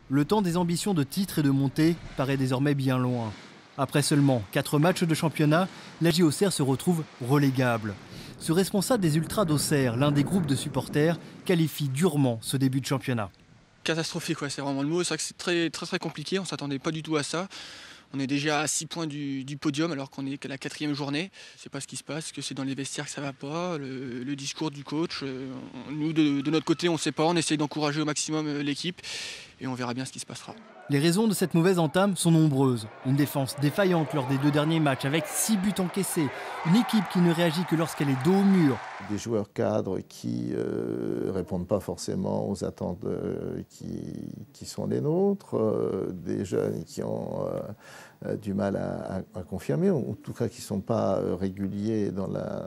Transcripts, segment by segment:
Le temps des ambitions de titre et de montée paraît désormais bien loin. Après seulement 4 matchs de championnat, la JO Auxerre se retrouve relégable. Ce responsable des Ultras d'Auxerre, l'un des groupes de supporters, qualifie durement ce début de championnat. Catastrophique, ouais, c'est vraiment le mot. C'est vrai que c'est très compliqué, on ne s'attendait pas du tout à ça. On est déjà à 6 points du podium alors qu'on est qu'à la 4e journée. Je ne sais pas ce qui se passe, que c'est dans les vestiaires que ça ne va pas, le discours du coach. Nous, de notre côté, on ne sait pas, on essaye d'encourager au maximum l'équipe et on verra bien ce qui se passera. Les raisons de cette mauvaise entame sont nombreuses. Une défense défaillante lors des 2 derniers matchs avec 6 buts encaissés. Une équipe qui ne réagit que lorsqu'elle est dos au mur. Des joueurs cadres qui ne répondent pas forcément aux attentes qui sont les nôtres. Des jeunes qui ont du mal à confirmer, ou en tout cas qui ne sont pas réguliers dans la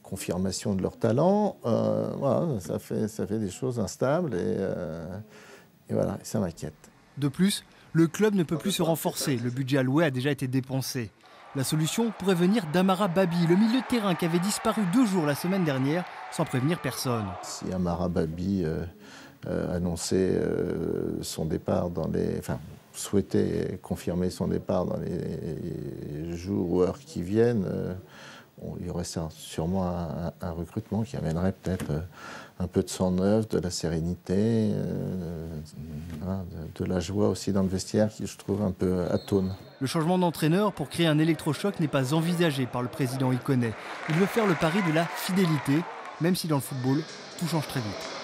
confirmation de leur talent. Voilà, ça fait des choses instables et voilà, ça m'inquiète. De plus, le club ne peut plus se renforcer. Le budget alloué a déjà été dépensé. La solution pourrait venir d'Amara Babi, le milieu de terrain qui avait disparu 2 jours la semaine dernière sans prévenir personne. Si Amara Babi annonçait son départ souhaitait confirmer son départ dans les jours ou heures qui viennent, il y aurait sûrement un recrutement qui amènerait peut-être un peu de sang neuf, de la sérénité, de la joie aussi dans le vestiaire qui, je trouve, un peu atone. Le changement d'entraîneur pour créer un électrochoc n'est pas envisagé par le président Iconet. Il veut faire le pari de la fidélité, même si dans le football, tout change très vite.